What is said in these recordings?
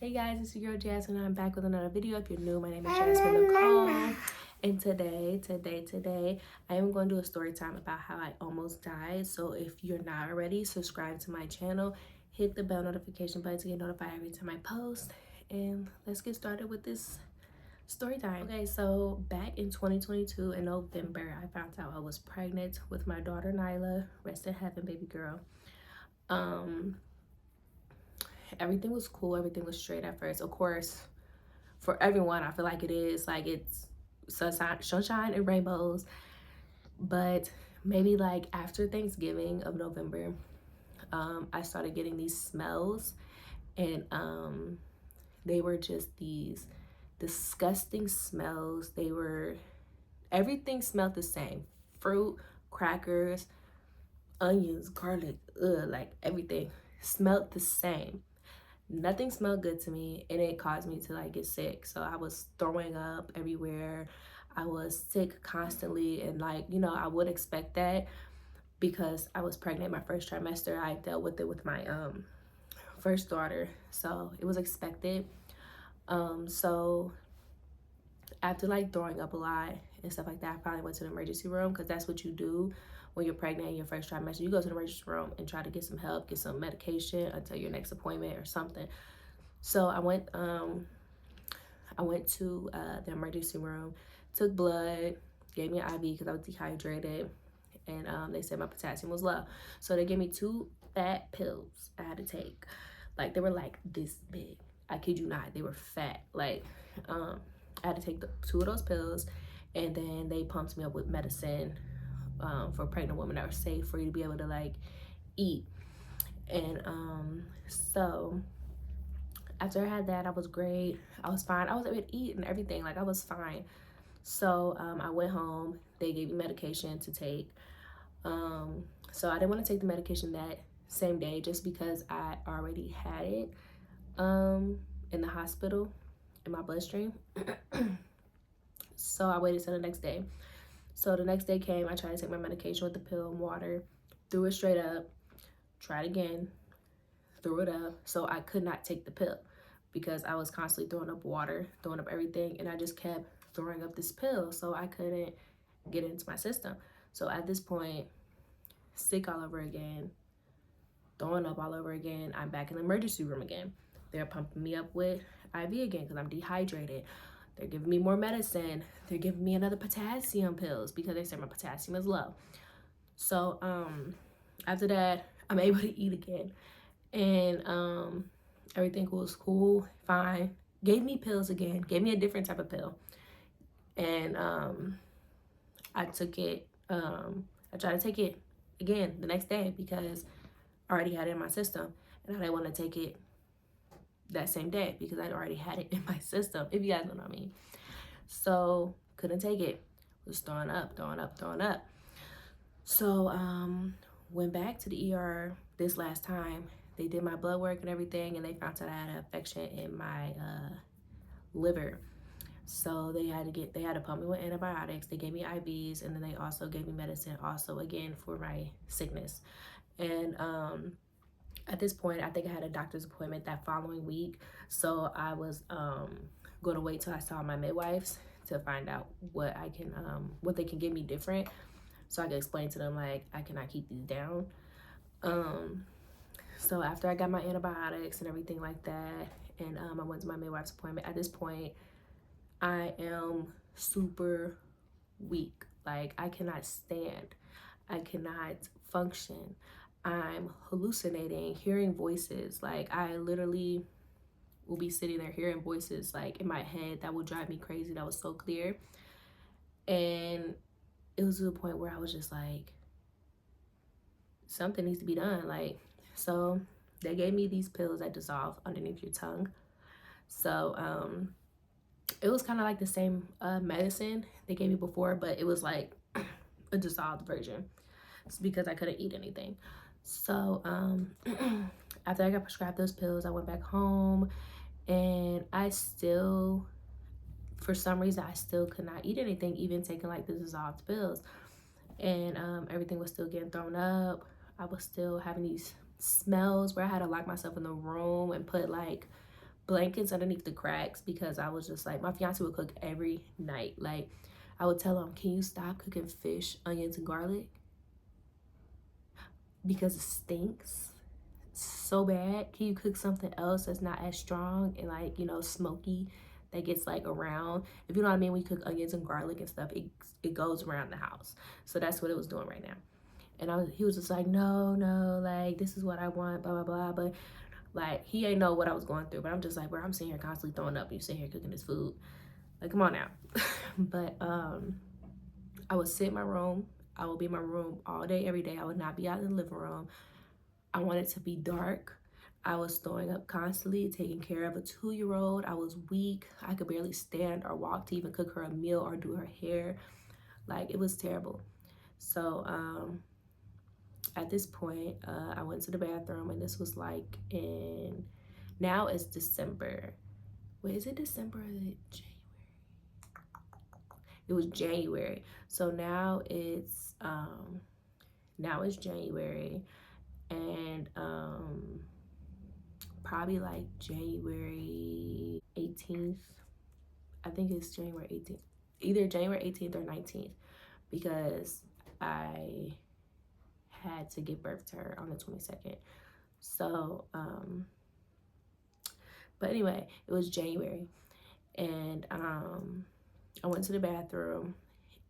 Hey guys, it's your girl Jasmine. I'm back with another video. If you're new, my name is Jasmine Nicole. And today, I am going to do a story time about how I almost died. So if you're not already, subscribe to my channel, hit the bell notification button to get notified every time I post. And let's get started with this story time. Okay, so back in 2022 in November, I found out I was pregnant with my daughter Nyla. Rest in heaven, baby girl. Everything was cool, everything was straight at first. Of course, for everyone, I feel like it is, like, it's sunshine and rainbows. But maybe like after Thanksgiving of November, I started getting these smells, and they were just these disgusting smells. Everything smelled the same: fruit, crackers, onions, garlic, like everything smelled the same. Nothing smelled good to me, and it caused me to like get sick. So I was throwing up everywhere. I was sick constantly, and like, I would expect that because I was pregnant my first trimester. I dealt with it with my first daughter, so it was expected. So after like throwing up a lot and stuff like that, I finally went to the emergency room, because that's what you do when you're pregnant in your first trimester. You go to the emergency room and try to get some help, get some medication until your next appointment or something. So I went to the emergency room, took blood, gave me an IV because I was dehydrated, and they said my potassium was low. So they gave me 2 fat pills I had to take. Like, they were like this big. I kid you not, they were fat. Like, I had to take 2 of those pills, and then they pumped me up with medicine for pregnant women that were safe for you to be able to like eat. And so after I had that, I was great. I was fine. I was able to eat and everything. Like, I was fine. So I went home. They gave me medication to take. So I didn't want to take the medication that same day just because I already had it in the hospital in my bloodstream. So I waited till the next day. So the next day came. I tried to take my medication with the pill and water, threw it straight up, tried again, threw it up. So I could not take the pill because I was constantly throwing up water, throwing up everything, and I just kept throwing up this pill, so I couldn't get it into my system. So at this point, sick all over again, throwing up all over again. I'm back in the emergency room again. They're pumping me up with IV again because I'm dehydrated. They're giving me more medicine. They're giving me another potassium pills because they said my potassium is low. So after that, I'm able to eat again, and everything was cool, fine. Gave me pills again, gave me a different type of pill, and I took it. I tried to take it again the next day because I already had it in my system, and I didn't want to take it that same day because I already had it in my system, if you guys know what I mean. So couldn't take it. Was throwing up. So went back to the ER this last time. They did my blood work and everything, and they found out I had an infection in my liver. So they had to pump me with antibiotics. They gave me IVs, and then they also gave me medicine also again for my sickness. And at this point, I think I had a doctor's appointment that following week. So I was going to wait till I saw my midwives to find out what they can give me different, so I could explain to them like I cannot keep these down. So after I got my antibiotics and everything like that, and I went to my midwife's appointment, at this point I am super weak. Like, I cannot stand. I cannot function. I'm hallucinating, hearing voices. Like, I literally will be sitting there hearing voices like in my head that would drive me crazy. That was so clear. And it was to the point where I was just like, something needs to be done. Like, so they gave me these pills that dissolve underneath your tongue. So it was kind of like the same medicine they gave me before, but it was like a dissolved version. It's because I couldn't eat anything. So after I got prescribed those pills, I went back home, and I still, for some reason, I still could not eat anything, even taking like the dissolved pills. And everything was still getting thrown up. I was still having these smells where I had to lock myself in the room and put like blankets underneath the cracks because I was just like, my fiance would cook every night. Like, I would tell him, can you stop cooking fish, onions, and garlic? Because it stinks so bad. Can you cook something else that's not as strong and like, you know, smoky, that gets like around? If you know what I mean, when you cook onions and garlic and stuff, it goes around the house. So that's what it was doing right now. And he was just like, no, no, like, this is what I want, blah, blah, blah. But like, he ain't know what I was going through. But I'm just like, bro, I'm sitting here constantly throwing up. You sitting here cooking this food. Like, come on now. But I would sit in my room. I would be in my room all day, every day. I would not be out in the living room. I wanted to be dark. I was throwing up constantly, taking care of a 2-year-old. I was weak. I could barely stand or walk to even cook her a meal or do her hair. Like, it was terrible. So at this point, I went to the bathroom, and this was like now it's December. Wait, is it December or is it January? It was January. So now it's January, and probably like January 18th. I think it's January 18th. Either January 18th or 19th, because I had to give birth to her on the 22nd. So, but anyway, it was January, and I went to the bathroom,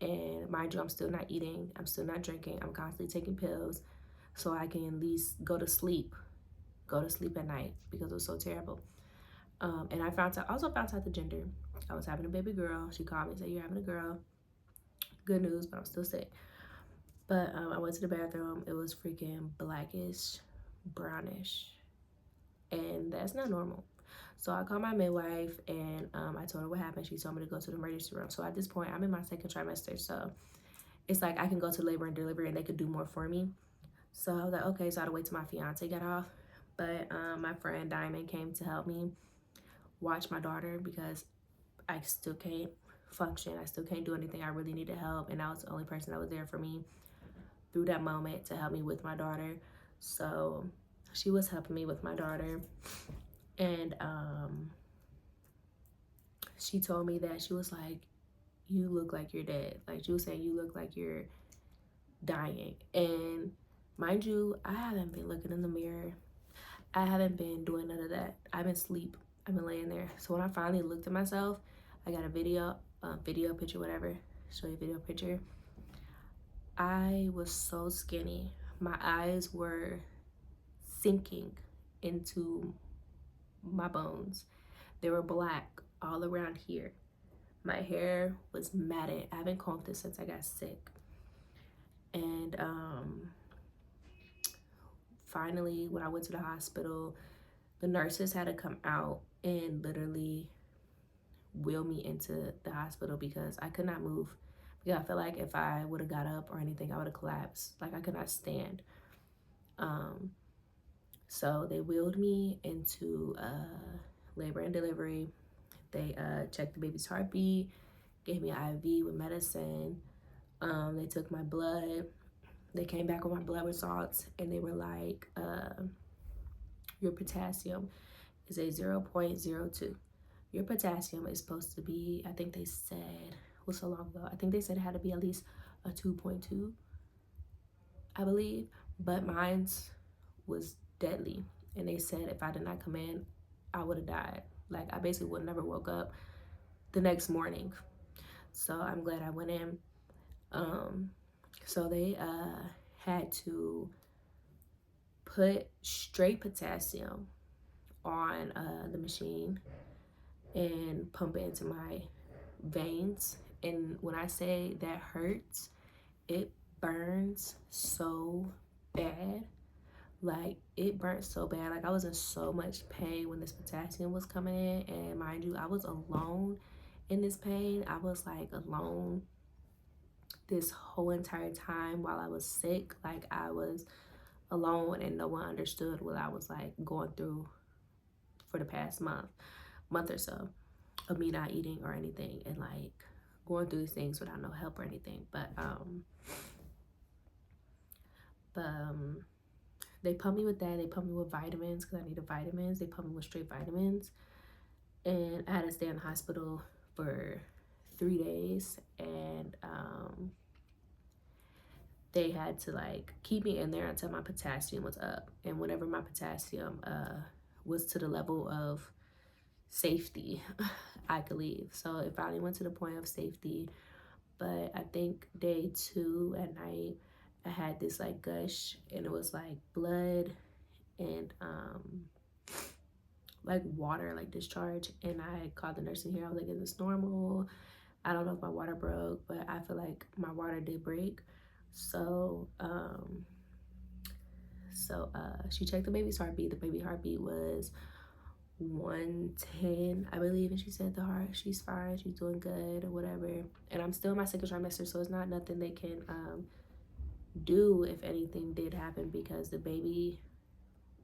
and mind you, I'm still not eating, I'm still not drinking, I'm constantly taking pills so I can at least go to sleep at night because it was so terrible. And I also found out the gender. I was having a baby girl. She called me and said, you're having a girl. Good news, but I'm still sick. But I went to the bathroom. It was freaking blackish, brownish, and that's not normal. So I called my midwife, and I told her what happened. She told me to go to the emergency room. So at this point, I'm in my second trimester. So it's like I can go to labor and delivery, and they could do more for me. So I was like, okay. So I had to wait till my fiance got off. But my friend Diamond came to help me watch my daughter because I still can't function. I still can't do anything. I really needed help. And I was the only person that was there for me through that moment to help me with my daughter. So she was helping me with my daughter. And she told me that she was like, you look like you're dead. Like, she was saying, you look like you're dying. And mind you, I haven't been looking in the mirror. I haven't been doing none of that. I've been asleep. I've been laying there. So when I finally looked at myself, I got a video picture, whatever. Show you a video picture. I was so skinny. My eyes were sinking into my bones. They were black all around here. My hair was matted. I haven't combed it since I got sick. And finally, when I went to the hospital, the nurses had to come out and literally wheel me into the hospital because I could not move. Because I felt like if I would have got up or anything, I would have collapsed. Like, I could not stand. So they wheeled me into labor and delivery. They checked the baby's heartbeat, gave me an IV with medicine. They took my blood. They came back with my blood results, and they were like, your potassium is a 0.02. Your potassium is supposed to be, I think they said, was so long ago, I think they said it had to be at least a 2.2, I believe, but mine's was deadly. And they said if I did not come in, I would have died. Like, I basically would never woke up the next morning. So I'm glad I went in. So they had to put straight potassium on the machine and pump it into my veins. And when I say that hurts, it burns so bad. Like, it burnt so bad. Like, I was in so much pain when this potassium was coming in. And mind you, I was alone in this pain. I was like alone this whole entire time while I was sick. Like, I was alone, and no one understood what I was like going through for the past month or so of me not eating or anything, and like going through these things without no help or anything. But they pumped me with that. They pumped me with vitamins because I needed vitamins. They pumped me with straight vitamins. and I had to stay in the hospital for 3 days, and they had to like keep me in there until my potassium was up, and whenever my potassium was to the level of safety, I could leave. So it finally went to the point of safety, but I think day 2 at night I had this like gush, and it was like blood and like water, like discharge. And I called the nurse in here. I was like, is this normal? I don't know if my water broke, but I feel like my water did break. So she checked the baby's heartbeat. The baby heartbeat was 110, I believe, and she said the heart, she's fine, she's doing good or whatever. And I'm still in my second trimester, so it's not nothing they can do if anything did happen, because the baby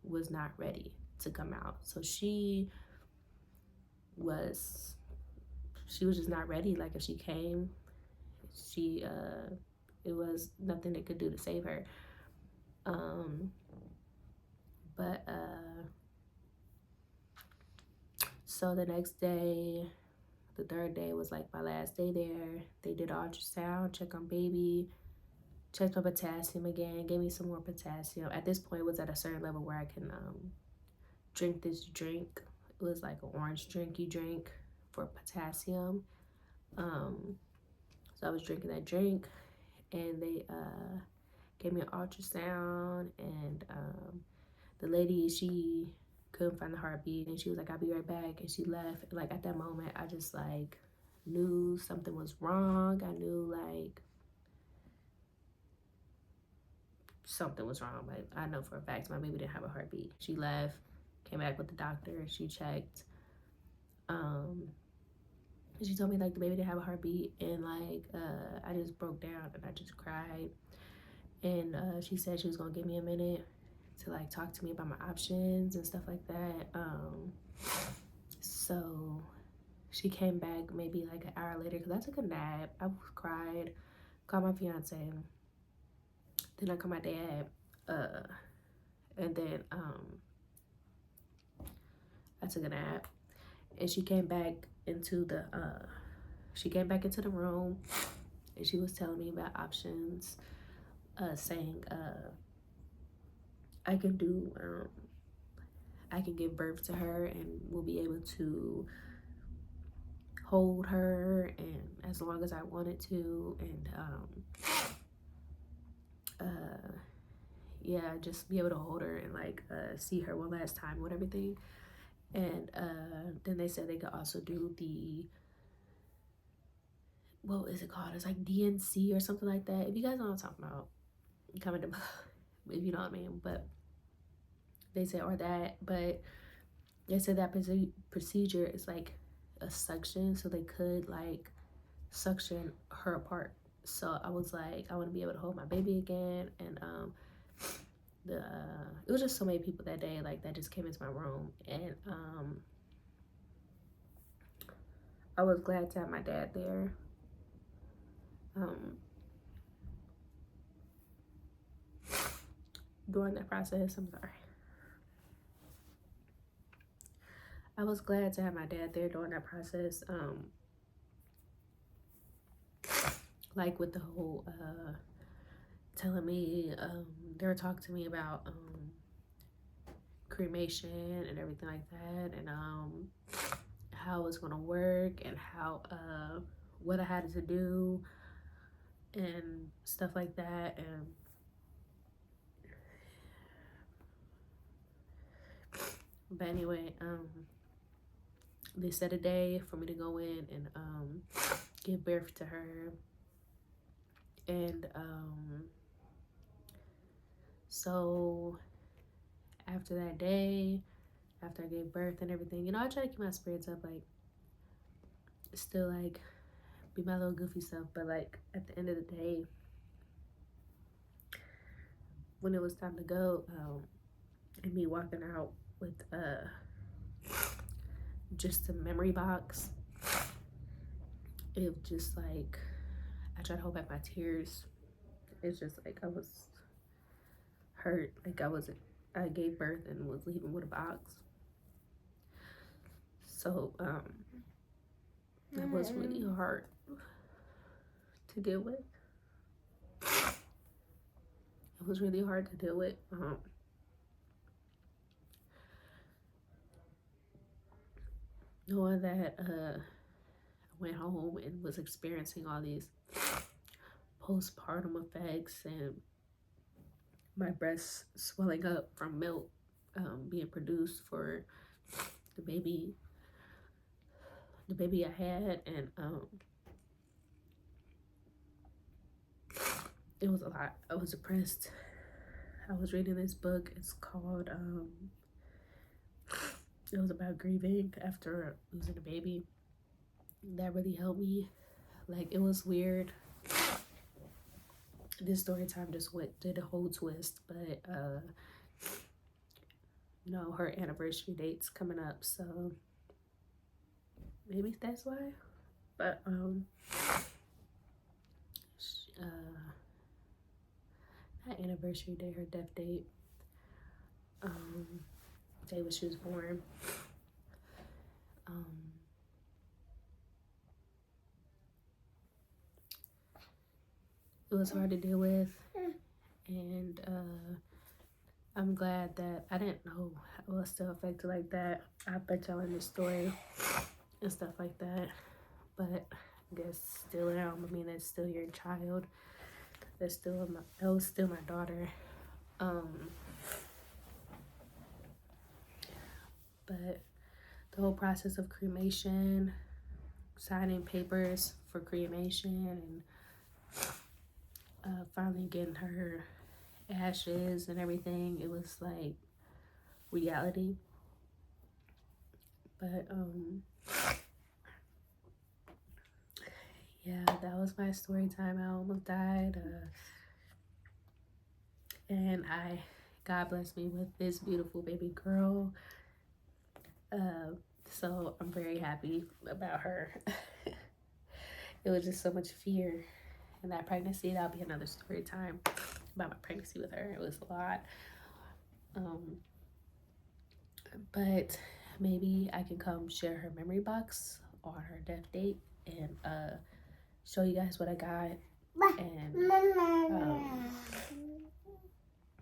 was not ready to come out. So she was just not ready. Like if she came, she it was nothing they could do to save her. But so the next day, the third day was like my last day there. They did ultrasound, check on baby, checked my potassium again, gave me some more potassium. At this point, it was at a certain level where I can drink this drink. It was like an orange drink you drink for potassium. So I was drinking that drink, and they gave me an ultrasound, and the lady, she couldn't find the heartbeat, and she was like, I'll be right back, and she left. And like at that moment, I just like knew something was wrong. I knew like something was wrong. Like I know for a fact my baby didn't have a heartbeat. She left, came back with the doctor, she checked, and she told me like the baby didn't have a heartbeat. And like I just broke down and I just cried. And she said she was gonna give me a minute to like talk to me about my options and stuff like that. So she came back maybe like an hour later, because I took a nap. I cried, called my fiance, then I called my dad, and then I took a nap, and she came back into the room, and she was telling me about options, saying I can do I can give birth to her, and we'll be able to hold her and as long as I wanted to, and yeah, just be able to hold her and like see her one last time with everything. And then they said they could also do the, what is it called? It's like DNC or something like that. If you guys know what I'm talking about, comment down below if you know what I mean. But they said, or that, but they said that procedure is like a suction, so they could like suction her apart. So I was like, I want to be able to hold my baby again. And it was just so many people that day like that just came into my room. And I was glad to have my dad there. During that process, I'm sorry. I was glad to have my dad there during that process. Like with the whole telling me, they were talking to me about cremation and everything like that, and how it's gonna work, and how what I had to do and stuff like that. And but anyway, they set a day for me to go in and give birth to her. And so after that day, after I gave birth and everything, you know, I try to keep my spirits up, like still like be my little goofy self. But like at the end of the day, when it was time to go, and me walking out with just a memory box, it just like, I try to hold back my tears. It's just like I was hurt, like I gave birth and was leaving with a box. So that was really hard to deal with. It was really hard to deal with. Knowing that I went home and was experiencing all these postpartum effects and my breasts swelling up from milk being produced for the baby I had, and it was a lot. I was depressed. I was reading this book. It's called it was about grieving after losing a baby. That really helped me. Like, it was weird. This story time just did a whole twist, but you know, her anniversary date's coming up, so maybe that's why. But not anniversary date, her death date, day when she was born. It was hard to deal with, and I'm glad that I didn't know I was still affected like that. I bet y'all in the story and stuff like that, but I guess still am. I mean, it's still your child. That was still my daughter. But the whole process of cremation, signing papers for cremation, and finally getting her ashes and everything, it was like reality. But yeah, that was my story time. I almost died, and God blessed me with this beautiful baby girl. So I'm very happy about her. It was just so much fear in that pregnancy. That'll be another story time about my pregnancy with her. It was a lot. But maybe I can come share her memory box on her death date and show you guys what I got, and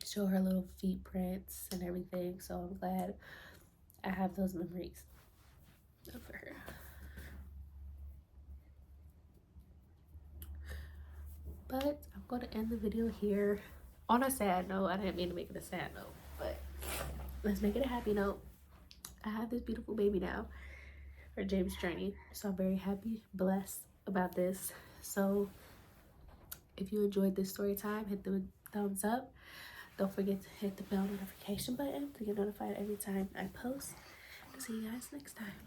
show her little feet prints and everything. So I'm glad I have those memories of her. But I'm going to end the video here on a sad note. I didn't mean to make it a sad note, but let's make it a happy note. I have this beautiful baby now, her James journey. So I'm very happy, blessed about this. So if you enjoyed this story time, hit the thumbs up. Don't forget to hit the bell notification button to get notified every time I post. See you guys next time.